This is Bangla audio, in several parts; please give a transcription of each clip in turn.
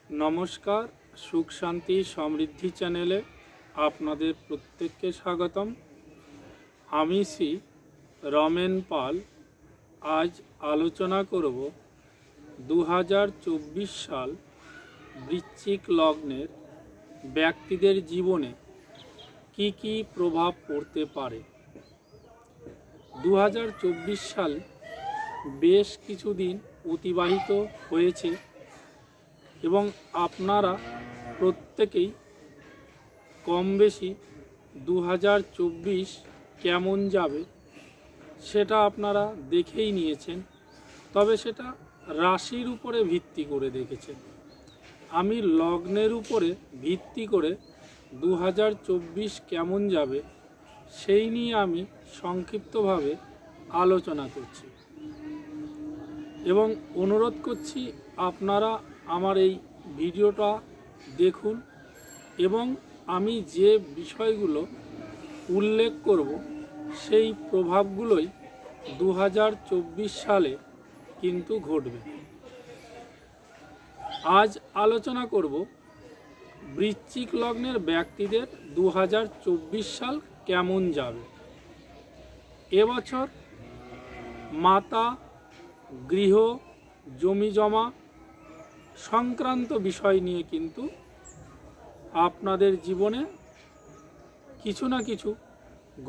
নমস্কার, সুখ শান্তি সমৃদ্ধি চ্যানেলে আপনাদের প্রত্যেককে স্বাগতম। আমি শ্রী রমেন পাল। আজ আলোচনা করব 2024 সাল বৃশ্চিক লগ্নের ব্যক্তিদের জীবনে কি কি প্রভাব পড়তে পারে। 2024 সাল বেশ কিছুদিন অতিবাহিত হয়েছে এবং আপনারা প্রত্যেকেই কম বেশি 2024 কেমন যাবে সেটা আপনারা দেখেই নিয়েছেন, তবে সেটা রাশির উপরে ভিত্তি করে দেখেছেন। আমি লগ্নের উপরে ভিত্তি করে 2024 কেমন যাবে সেই নিয়ে আমি সংক্ষিপ্তভাবে আলোচনা করছি এবং অনুরোধ করছি আপনারা আমার এই ভিডিওটা দেখুন এবং আমি যে বিষয়গুলো উল্লেখ করব সেই প্রভাবগুলোই 2024 সালে কিন্তু ঘটবে। আজ আলোচনা করব বৃশ্চিক লগ্নের ব্যক্তিদের 2024 সাল কেমন যাবে। এবছর মাতা, গৃহ, জমি জমা সংক্রান্ত বিষয় নিয়ে কিন্তু আপনাদের জীবনে কিছু না কিছু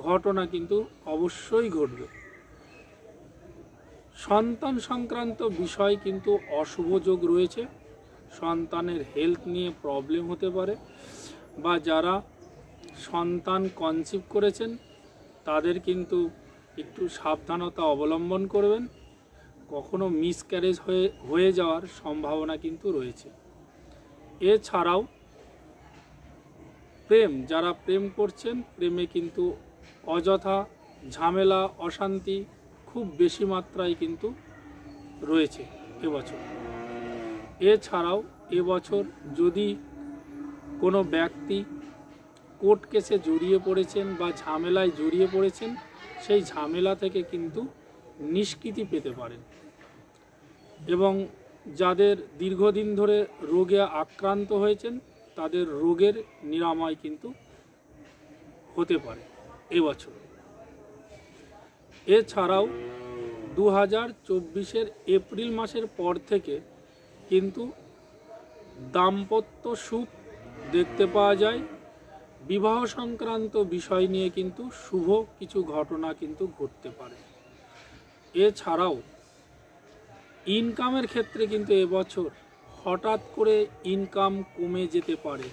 ঘটনা কিন্তু অবশ্যই ঘটবে। সন্তান সংক্রান্ত বিষয় কিন্তু অশুভ যোগ রয়েছে। সন্তানের হেলথ নিয়ে প্রবলেম হতে পারে, বা যারা সন্তান কনসিভ করেছেন তাদের কিন্তু একটু সাবধানতা অবলম্বন করবেন। কখনো মিসক্যারেজ হয়ে যাওয়ার সম্ভাবনা কিন্তু রয়েছে। এছাড়াও যারা প্রেম করছেন, প্রেমে কিন্তু অযথা ঝামেলা অশান্তি খুব বেশি মাত্রায় কিন্তু রয়েছে এবছর। এছাড়াও এবছর যদি কোনো ব্যক্তি কোর্ট কেসে জড়িয়ে পড়েছেন বা ঝামেলায় জড়িয়ে পড়েছেন, সেই ঝামেলা থেকে কিন্তু নিষ্কৃতি পেতে পারেন এবং যাদের দীর্ঘদিন ধরে রোগে আক্রান্ত হয়েছেন তাদের রোগের নিরাময় কিন্তু হতে পারে এবছর। এছাড়াও 2024 এপ্রিল মাসের পর থেকে কিন্তু দাম্পত্য সুখ দেখতে পাওয়া যায়। বিবাহ সংক্রান্ত বিষয় নিয়ে কিন্তু শুভ কিছু ঘটনা কিন্তু ঘটতে পারে। এছাড়াও ইনকামের ক্ষেত্রে কিন্তু এবছর হঠাৎ করে ইনকাম কমে যেতে পারে।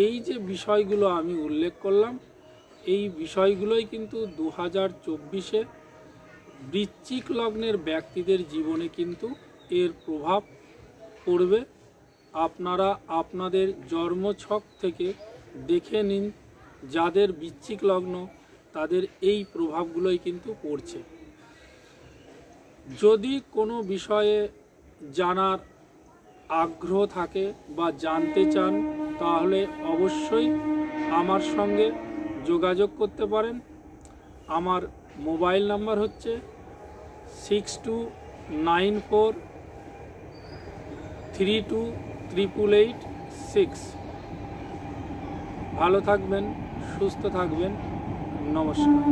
এই যে বিষয়গুলো আমি উল্লেখ করলাম, এই বিষয়গুলোই কিন্তু 2024 বৃশ্চিক লগ্নের ব্যক্তিদের জীবনে কিন্তু এর প্রভাব পড়বে। আপনারা আপনাদের জন্মছক থেকে দেখে নিন, যাদের বৃশ্চিক লগ্ন তাদের এই প্রভাবগুলোই কিন্তু পড়ছে। যদি কোনো বিষয়ে জানার আগ্রহ থাকে বা জানতে চান তাহলে অবশ্যই আমার সঙ্গে যোগাযোগ করতে পারেন। আমার মোবাইল নাম্বার হচ্ছে 6294328886। ভালো থাকবেন, সুস্থ থাকবেন। নমস্কার।